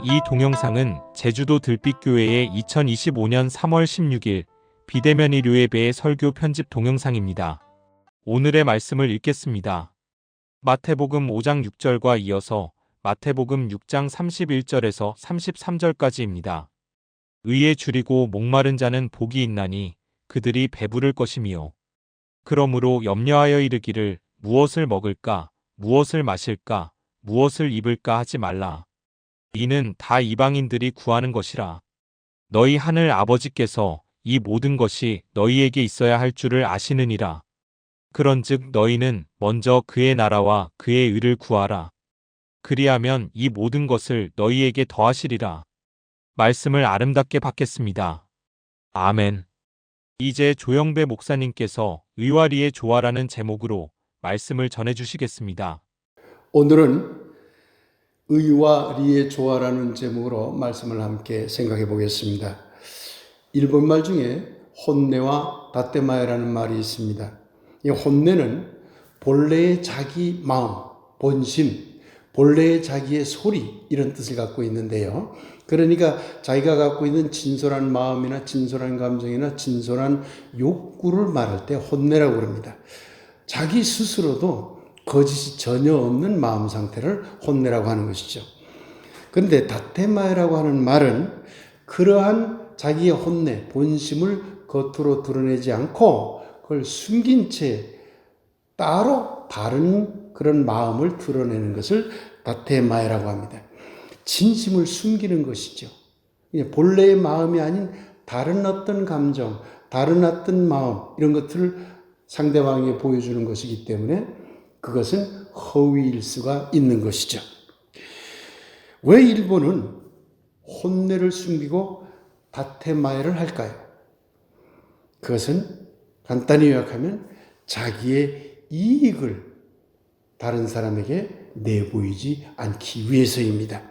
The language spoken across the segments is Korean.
이 동영상은 제주도 들빛교회의 2025년 3월 16일 비대면 일요예배의 설교 편집 동영상입니다. 오늘의 말씀을 읽겠습니다. 마태복음 5장 6절과 이어서 마태복음 6장 31절에서 33절까지입니다. 의에 줄이고 목마른 자는 복이 있나니 그들이 배부를 것이미요. 그러므로 염려하여 이르기를 무엇을 먹을까, 무엇을 마실까, 무엇을 입을까 하지 말라. 이는 다 이방인들이 구하는 것이라. 너희 하늘 아버지께서 이 모든 것이 너희에게 있어야 할 줄을 아시느니라. 그런즉 너희는 먼저 그의 나라와 그의 의를 구하라. 그리하면 이 모든 것을 너희에게 더하시리라. 말씀을 아름답게 받겠습니다. 아멘. 이제 조영배 목사님께서 의와 리의 조화라는 제목으로 말씀을 전해주시겠습니다. 오늘은 의와 리의 조화라는 제목으로 말씀을 함께 생각해 보겠습니다. 일본말 중에 혼내와 다테마에라는 말이 있습니다. 이 혼내는 본래의 자기 마음, 본심, 본래의 자기의 소리 이런 뜻을 갖고 있는데요. 그러니까 자기가 갖고 있는 진솔한 마음이나 진솔한 감정이나 진솔한 욕구를 말할 때 혼내라고 합니다. 자기 스스로도 거짓이 전혀 없는 마음 상태를 혼내라고 하는 것이죠. 그런데 다테마에라고 하는 말은 그러한 자기의 혼내, 본심을 겉으로 드러내지 않고 그걸 숨긴 채 따로 다른 그런 마음을 드러내는 것을 다테마에라고 합니다. 진심을 숨기는 것이죠. 본래의 마음이 아닌 다른 어떤 감정, 다른 어떤 마음 이런 것들을 상대방에게 보여주는 것이기 때문에 그것은 허위일 수가 있는 것이죠. 왜 일본은 혼내를 숨기고 다테마에를 할까요? 그것은 간단히 요약하면 자기의 이익을 다른 사람에게 내보이지 않기 위해서입니다.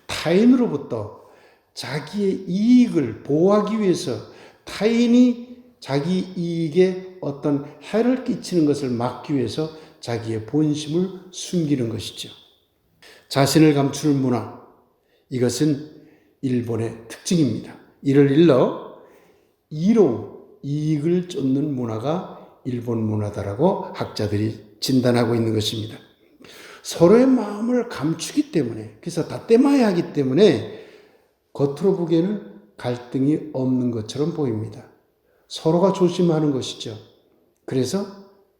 타인으로부터 자기의 이익을 보호하기 위해서 타인이 자기 이익에 어떤 해를 끼치는 것을 막기 위해서 자기의 본심을 숨기는 것이죠. 자신을 감추는 문화, 이것은 일본의 특징입니다. 이를 일러 이익을 쫓는 문화가 일본 문화다라고 학자들이 진단하고 있는 것입니다. 서로의 마음을 감추기 때문에, 그래서 다테마에 하기 때문에 겉으로 보기에는 갈등이 없는 것처럼 보입니다. 서로가 조심하는 것이죠. 그래서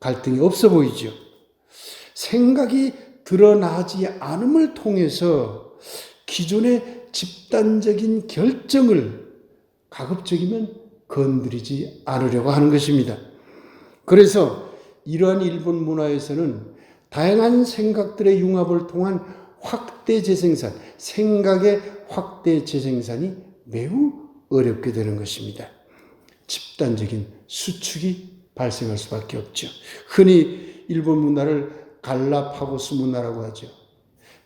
갈등이 없어 보이죠. 생각이 드러나지 않음을 통해서 기존의 집단적인 결정을 가급적이면 건드리지 않으려고 하는 것입니다. 그래서 이러한 일본 문화에서는 다양한 생각들의 융합을 통한 확대 재생산, 생각의 확대 재생산이 매우 어렵게 되는 것입니다. 집단적인 수축이 발생할 수밖에 없죠. 흔히 일본 문화를 갈라파고스 문화라고 하죠.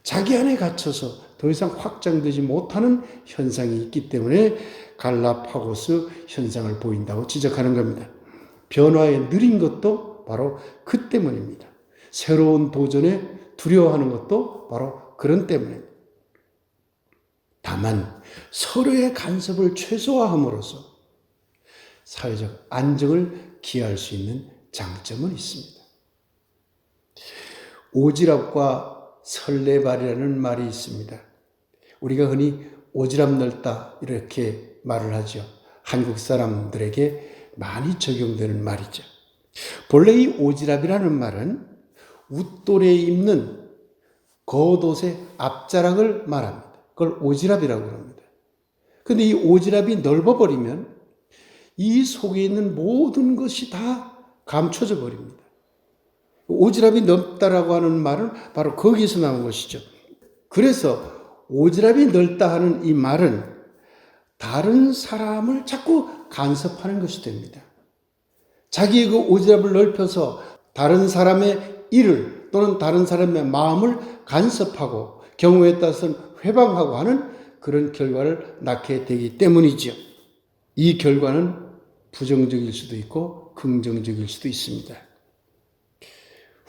자기 안에 갇혀서 더 이상 확장되지 못하는 현상이 있기 때문에 갈라파고스 현상을 보인다고 지적하는 겁니다. 변화에 느린 것도 바로 그 때문입니다. 새로운 도전에 두려워하는 것도 바로 그런 때문입니다. 다만 서로의 간섭을 최소화함으로써 사회적 안정을 기할 수 있는 장점은 있습니다. 오지랖과 설레발이라는 말이 있습니다. 우리가 흔히 오지랖 넓다 이렇게 말을 하죠. 한국 사람들에게 많이 적용되는 말이죠. 본래 이 오지랖이라는 말은 웃돌에 입는 겉옷의 앞자락을 말합니다. 그걸 오지랖이라고 합니다. 그런데 이 오지랖이 넓어버리면 이 속에 있는 모든 것이 다 감춰져 버립니다. 오지랖이 넓다라고 하는 말은 바로 거기서 나온 것이죠. 그래서 오지랖이 넓다 하는 이 말은 다른 사람을 자꾸 간섭하는 것이 됩니다. 자기의 그 오지랖을 넓혀서 다른 사람의 일을 또는 다른 사람의 마음을 간섭하고 경우에 따라서는 회방하고 하는 그런 결과를 낳게 되기 때문이죠. 이 결과는 부정적일 수도 있고 긍정적일 수도 있습니다.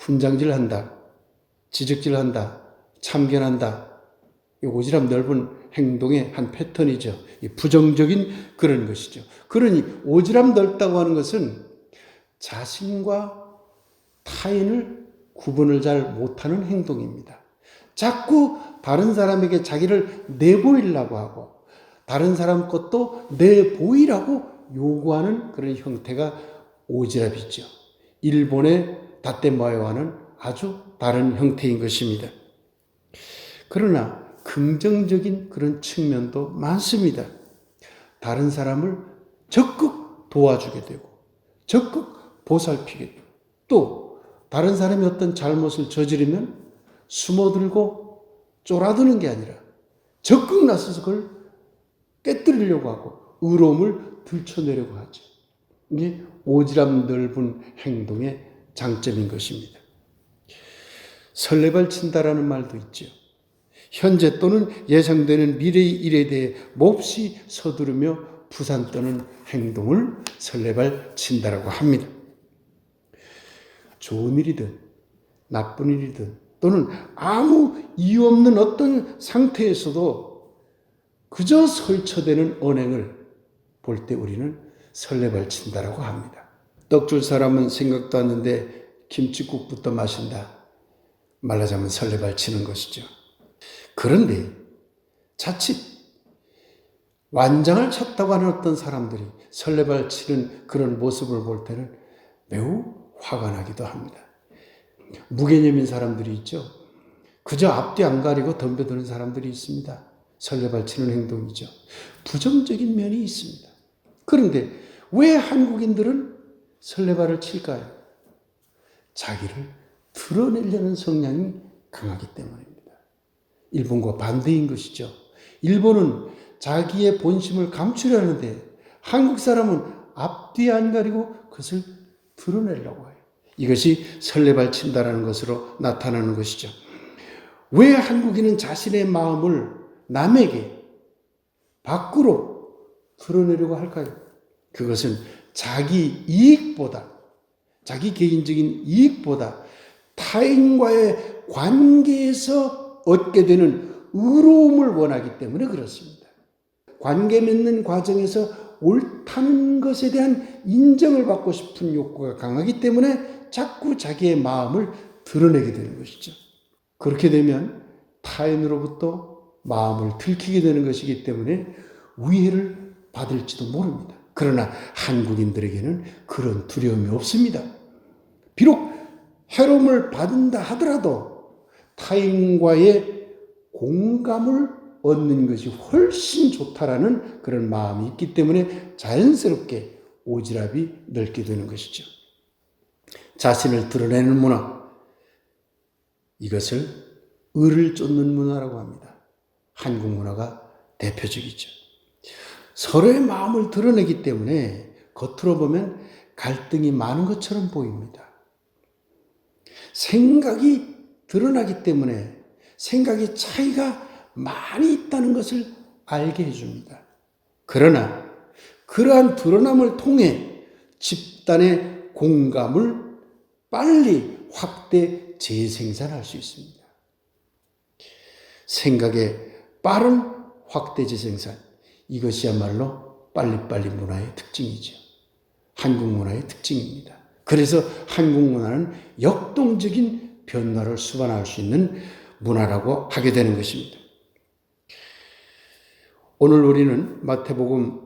훈장질한다, 지적질한다, 참견한다. 이 오지랖 넓은 행동의 한 패턴이죠. 이 부정적인 그런 것이죠. 그러니 오지랖 넓다고 하는 것은 자신과 타인을 구분을 잘 못하는 행동입니다. 자꾸 다른 사람에게 자기를 내보이려고 하고 다른 사람 것도 내보이라고 요구하는 그런 형태가 오지랖이죠. 일본의 다테마요와는 아주 다른 형태인 것입니다. 그러나 긍정적인 그런 측면도 많습니다. 다른 사람을 적극 도와주게 되고 적극 보살피게 되고 또 다른 사람이 어떤 잘못을 저지르면 숨어들고 쫄아드는 게 아니라 적극 나서서 그걸 깨뜨리려고 하고 의로움을 들춰내려고 하죠. 이게 오지랖 넓은 행동의 장점인 것입니다. 설레발 친다라는 말도 있죠. 현재 또는 예상되는 미래의 일에 대해 몹시 서두르며 부산 떠는 행동을 설레발 친다라고 합니다. 좋은 일이든 나쁜 일이든 또는 아무 이유 없는 어떤 상태에서도 그저 설쳐대는 언행을 볼 때 우리는 설레발 친다라고 합니다. 떡 줄 사람은 생각도 않는데 김치국부터 마신다. 말하자면 설레발 치는 것이죠. 그런데 자칫 완장을 쳤다고 하는 어떤 사람들이 설레발 치는 그런 모습을 볼 때는 매우 화가 나기도 합니다. 무개념인 사람들이 있죠. 그저 앞뒤 안 가리고 덤벼드는 사람들이 있습니다. 설레발 치는 행동이죠. 부정적인 면이 있습니다. 그런데 왜 한국인들은 설레발을 칠까요? 자기를 드러내려는 성향이 강하기 때문입니다. 일본과 반대인 것이죠. 일본은 자기의 본심을 감추려는데 한국 사람은 앞뒤 안 가리고 그것을 드러내려고 해요. 이것이 설레발 친다라는 것으로 나타나는 것이죠. 왜 한국인은 자신의 마음을 남에게 밖으로 드러내려고 할까요? 그것은 자기 이익보다 자기 개인적인 이익보다 타인과의 관계에서 얻게 되는 의로움을 원하기 때문에 그렇습니다. 관계 맺는 과정에서 옳다는 것에 대한 인정을 받고 싶은 욕구가 강하기 때문에 자꾸 자기의 마음을 드러내게 되는 것이죠. 그렇게 되면 타인으로부터 마음을 들키게 되는 것이기 때문에 위해를 받을지도 모릅니다. 그러나 한국인들에게는 그런 두려움이 없습니다. 비록 해로움을 받는다 하더라도 타인과의 공감을 얻는 것이 훨씬 좋다라는 그런 마음이 있기 때문에 자연스럽게 오지랖이 넓게 되는 것이죠. 자신을 드러내는 문화, 이것을 을을 쫓는 문화라고 합니다. 한국 문화가 대표적이죠. 서로의 마음을 드러내기 때문에 겉으로 보면 갈등이 많은 것처럼 보입니다. 생각이 드러나기 때문에 생각의 차이가 많이 있다는 것을 알게 해줍니다. 그러나 그러한 드러남을 통해 집단의 공감을 빨리 확대 재생산할 수 있습니다. 생각의 빠른 확대 재생산, 이것이야말로 빨리빨리 문화의 특징이죠. 한국 문화의 특징입니다. 그래서 한국 문화는 역동적인 변화를 수반할 수 있는 문화라고 하게 되는 것입니다. 오늘 우리는 마태복음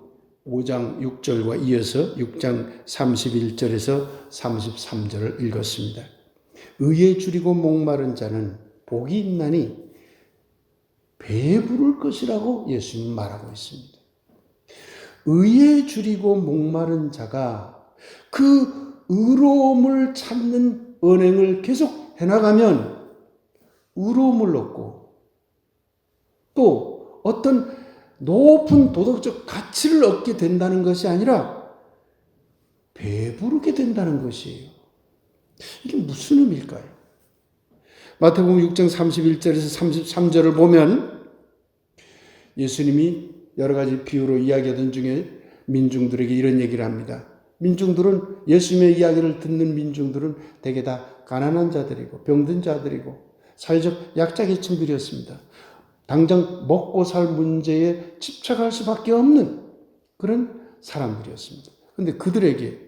5장 6절과 이어서 6장 31절에서 33절을 읽었습니다. 의에 줄이고 목마른 자는 복이 있나니 배부를 것이라고 예수님은 말하고 있습니다. 의에 줄이고 목마른 자가 그 의로움을 찾는 언행을 계속 해나가면 의로움을 얻고 또 어떤 높은 도덕적 가치를 얻게 된다는 것이 아니라 배부르게 된다는 것이에요. 이게 무슨 의미일까요? 마태복음 6장 31절에서 33절을 보면 예수님이 여러 가지 비유로 이야기하던 중에 민중들에게 이런 얘기를 합니다. 민중들은 예수님의 이야기를 듣는 민중들은 대개 다 가난한 자들이고 병든 자들이고 사회적 약자 계층들이었습니다. 당장 먹고 살 문제에 집착할 수밖에 없는 그런 사람들이었습니다. 그런데 그들에게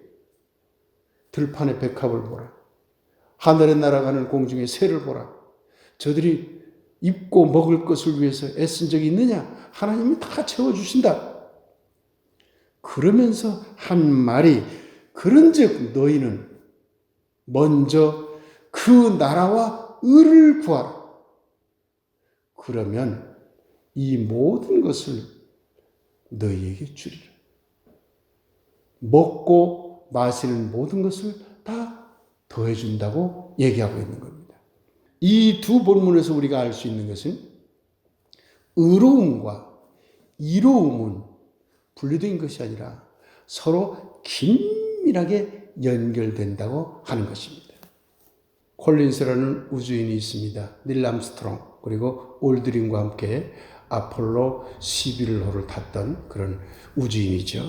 들판의 백합을 보라, 하늘에 날아가는 공중의 새를 보라, 저들이 입고 먹을 것을 위해서 애쓴 적이 있느냐? 하나님이 다 채워주신다. 그러면서 한 말이, 그런즉 너희는 먼저 그 나라와 의를 구하라. 그러면 이 모든 것을 너희에게 주리라. 먹고 마시는 모든 것을 다 더해준다고 얘기하고 있는 겁니다. 이 두 본문에서 우리가 알 수 있는 것은 의로움과 이로움은 분리된 것이 아니라 서로 긴밀하게 연결된다고 하는 것입니다. 콜린스라는 우주인이 있습니다. 닐 암스트롱, 그리고 올드린과 함께 아폴로 11호를 탔던 그런 우주인이죠.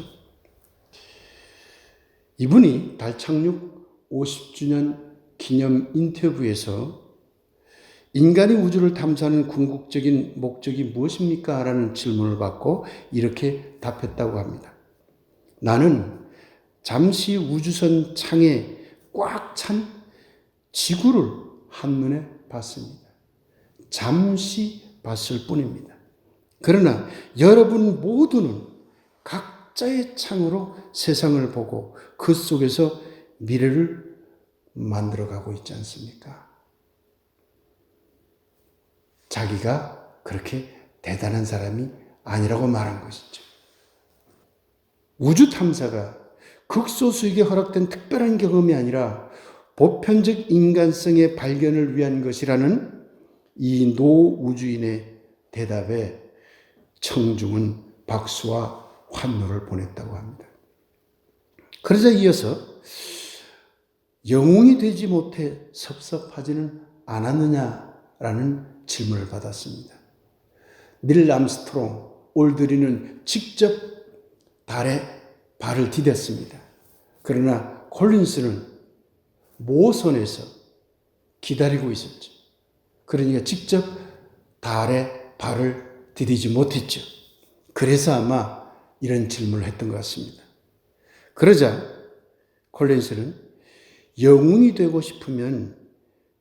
이분이 달 착륙 50주년 기념 인터뷰에서 인간이 우주를 탐사하는 궁극적인 목적이 무엇입니까? 라는 질문을 받고 이렇게 답했다고 합니다. 나는 잠시 우주선 창에 꽉 찬 지구를 한눈에 봤습니다. 잠시 봤을 뿐입니다. 그러나 여러분 모두는 각자의 창으로 세상을 보고 그 속에서 미래를 만들어가고 있지 않습니까? 자기가 그렇게 대단한 사람이 아니라고 말한 것이죠. 우주 탐사가 극소수에게 허락된 특별한 경험이 아니라 보편적 인간성의 발견을 위한 것이라는 이 노 우주인의 대답에 청중은 박수와 환호를 보냈다고 합니다. 그러자 이어서 영웅이 되지 못해 섭섭하지는 않았느냐라는 질문을 받았습니다. 닐 암스트롱, 올드린은 직접 달에 발을 디뎠습니다. 그러나 콜린스는 모선에서 기다리고 있었죠. 그러니까 직접 달에 발을 디디지 못했죠. 그래서 아마 이런 질문을 했던 것 같습니다. 그러자 콜린스는 영웅이 되고 싶으면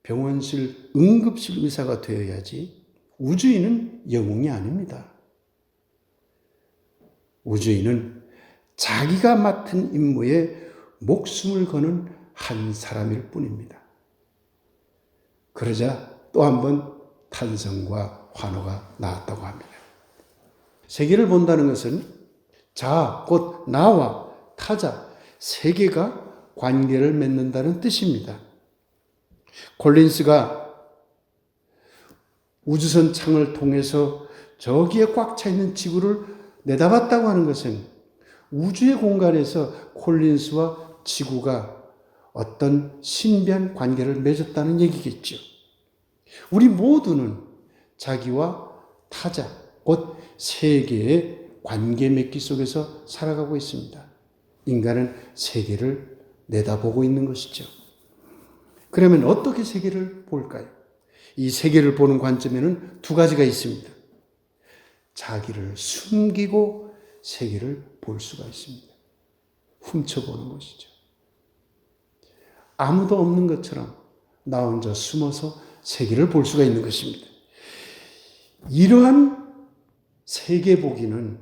병원실 응급실 의사가 되어야지 우주인은 영웅이 아닙니다. 우주인은 자기가 맡은 임무에 목숨을 거는 한 사람일 뿐입니다. 그러자 또 한 번 탄성과 환호가 나왔다고 합니다. 세계를 본다는 것은 자, 곧 나와 타자, 세계가 관계를 맺는다는 뜻입니다. 콜린스가 우주선 창을 통해서 저기에 꽉 차 있는 지구를 내다봤다고 하는 것은 우주의 공간에서 콜린스와 지구가 어떤 신비한 관계를 맺었다는 얘기겠죠. 우리 모두는 자기와 타자, 곧 세계의 관계 맺기 속에서 살아가고 있습니다. 인간은 세계를 내다보고 있는 것이죠. 그러면 어떻게 세계를 볼까요? 이 세계를 보는 관점에는 두 가지가 있습니다. 자기를 숨기고 세계를 볼 수가 있습니다. 훔쳐보는 것이죠. 아무도 없는 것처럼 나 혼자 숨어서 세계를 볼 수가 있는 것입니다. 이러한 세계 보기는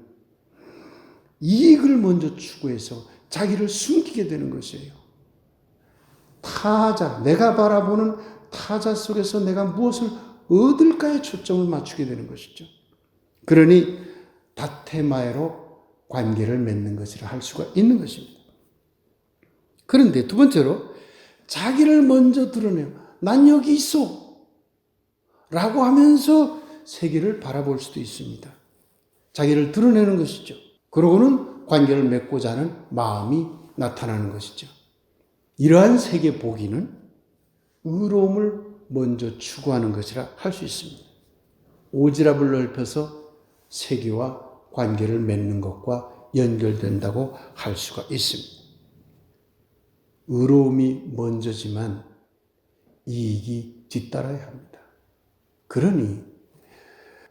이익을 먼저 추구해서 자기를 숨기게 되는 것이에요. 타자, 내가 바라보는 타자 속에서 내가 무엇을 얻을까에 초점을 맞추게 되는 것이죠. 그러니 다테마에로 관계를 맺는 것이라 할 수가 있는 것입니다. 그런데 두 번째로 자기를 먼저 드러내요. 난 여기 있어 라고 하면서 세계를 바라볼 수도 있습니다. 자기를 드러내는 것이죠. 그러고는 관계를 맺고자 하는 마음이 나타나는 것이죠. 이러한 세계 보기는 의로움을 먼저 추구하는 것이라 할 수 있습니다. 오지랖을 넓혀서 세계와 관계를 맺는 것과 연결된다고 할 수가 있습니다. 의로움이 먼저지만 이익이 뒤따라야 합니다. 그러니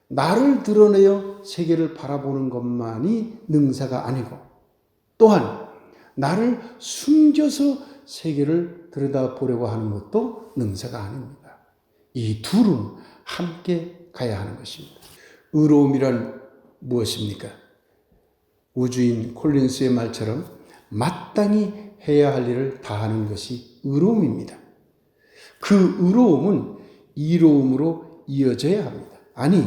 나를 드러내어 세계를 바라보는 것만이 능사가 아니고 또한 나를 숨겨서 세계를 들여다보려고 하는 것도 능사가 아닙니다. 이 둘은 함께 가야 하는 것입니다. 의로움이란 무엇입니까? 우주인 콜린스의 말처럼 마땅히 해야 할 일을 다하는 것이 의로움입니다. 그 의로움은 이로움으로 이어져야 합니다. 아니,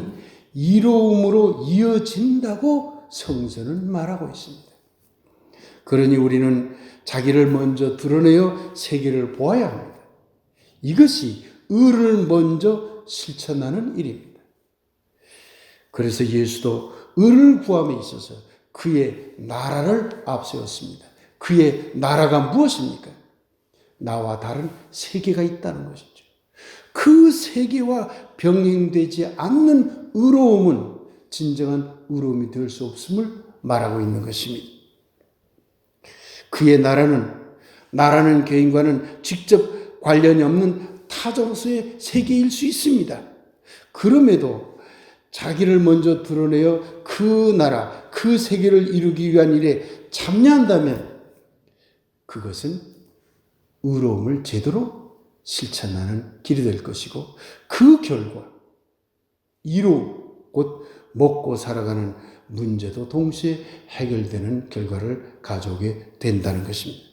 이로움으로 이어진다고 성서는 말하고 있습니다. 그러니 우리는 자기를 먼저 드러내어 세계를 보아야 합니다. 이것이 의를 먼저 실천하는 일입니다. 그래서 예수도 의를 구함에 있어서 그의 나라를 앞세웠습니다. 그의 나라가 무엇입니까? 나와 다른 세계가 있다는 것이죠. 그 세계와 병행되지 않는 의로움은 진정한 의로움이 될 수 없음을 말하고 있는 것입니다. 그의 나라는 개인과는 직접 관련이 없는 타정서의 세계일 수 있습니다. 그럼에도 자기를 먼저 드러내어 그 나라, 그 세계를 이루기 위한 일에 참여한다면 그것은 의로움을 제대로 실천하는 길이 될 것이고 그 결과 이로움, 곧 먹고 살아가는 문제도 동시에 해결되는 결과를 가져오게 된다는 것입니다.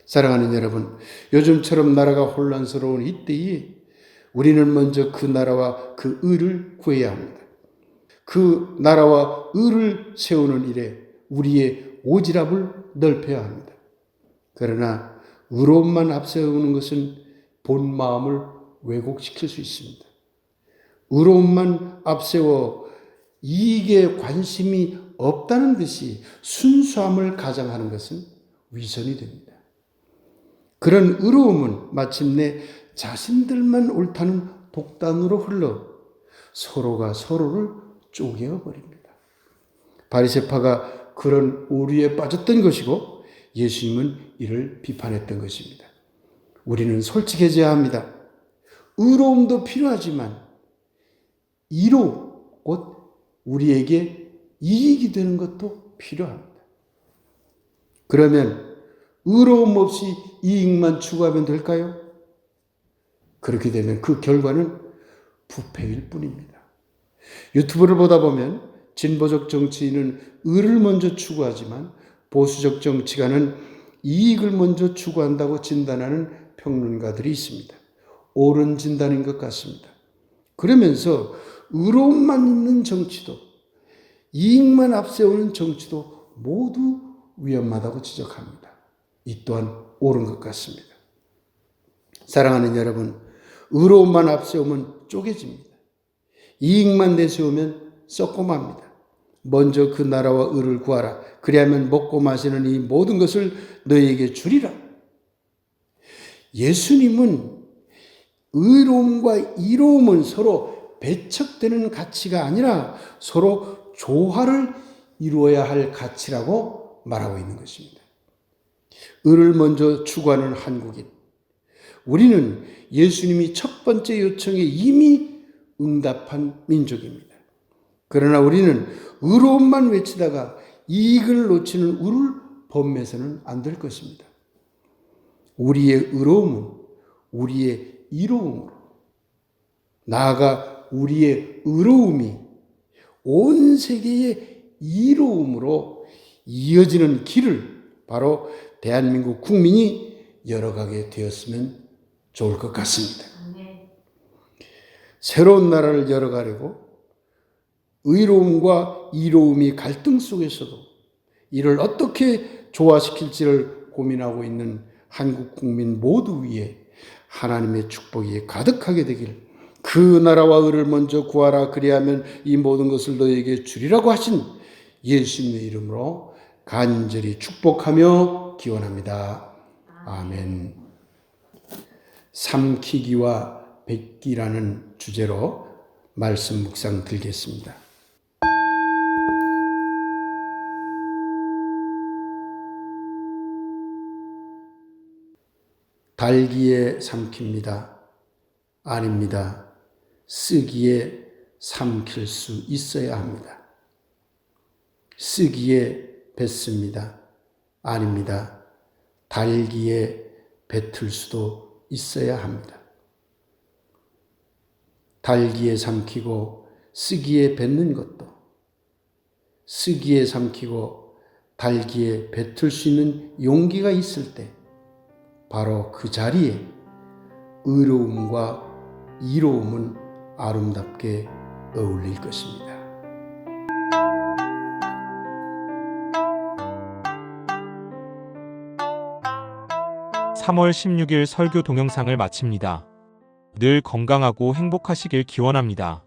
사랑하는 여러분, 요즘처럼 나라가 혼란스러운 이때에 우리는 먼저 그 나라와 그 의를 구해야 합니다. 그 나라와 의를 세우는 일에 우리의 오지랖을 넓혀야 합니다. 그러나 의로움만 앞세우는 것은 본 마음을 왜곡시킬 수 있습니다. 의로움만 앞세워 이익에 관심이 없다는 듯이 순수함을 가장하는 것은 위선이 됩니다. 그런 의로움은 마침내 자신들만 옳다는 독단으로 흘러 서로가 서로를 쪼개어버립니다. 바리새파가 그런 오류에 빠졌던 것이고 예수님은 이를 비판했던 것입니다. 우리는 솔직해져야 합니다. 의로움도 필요하지만 이로 곧 우리에게 이익이 되는 것도 필요합니다. 그러면 의로움 없이 이익만 추구하면 될까요? 그렇게 되면 그 결과는 부패일 뿐입니다. 유튜브를 보다 보면 진보적 정치인은 의를 먼저 추구하지만 보수적 정치가는 이익을 먼저 추구한다고 진단하는 평론가들이 있습니다. 옳은 진단인 것 같습니다. 그러면서 의로움만 있는 정치도 이익만 앞세우는 정치도 모두 위험하다고 지적합니다. 이 또한 옳은 것 같습니다. 사랑하는 여러분, 의로움만 앞세우면 쪼개집니다. 이익만 내세우면 썩고 맙니다. 먼저 그 나라와 의를 구하라. 그리하면 먹고 마시는 이 모든 것을 너희에게 주리라. 예수님은 의로움과 이로움은 서로 배척되는 가치가 아니라 서로 조화를 이루어야 할 가치라고 말하고 있는 것입니다. 의를 먼저 추구하는 한국인. 우리는 예수님이 첫 번째 요청에 이미 응답한 민족입니다. 그러나 우리는 의로움만 외치다가 이익을 놓치는 우를 범해서는 안 될 것입니다. 우리의 의로움은 우리의 이로움으로, 나아가 우리의 의로움이 온 세계의 이로움으로 이어지는 길을 바로 대한민국 국민이 열어가게 되었으면 좋을 것 같습니다. 새로운 나라를 열어가려고 의로움과 이로움이 갈등 속에서도 이를 어떻게 조화시킬지를 고민하고 있는 한국 국민 모두 위에 하나님의 축복이 가득하게 되길, 그 나라와 의를 먼저 구하라. 그리하면 이 모든 것을 너희에게 주리라고 하신 예수님의 이름으로 간절히 축복하며 기원합니다. 아멘. 삼키기와 뱉기라는 주제로 말씀 묵상 들겠습니다. 달기에 삼킵니다. 아닙니다. 쓰기에 삼킬 수 있어야 합니다. 쓰기에 뱉습니다. 아닙니다. 달기에 뱉을 수도 있어야 합니다. 달기에 삼키고 쓰기에 뱉는 것도, 쓰기에 삼키고 달기에 뱉을 수 있는 용기가 있을 때 바로 그 자리에 의로움과 이로움은 아름답게 어울릴 것입니다. 3월 16일 설교 동영상을 마칩니다. 늘 건강하고 행복하시길 기원합니다.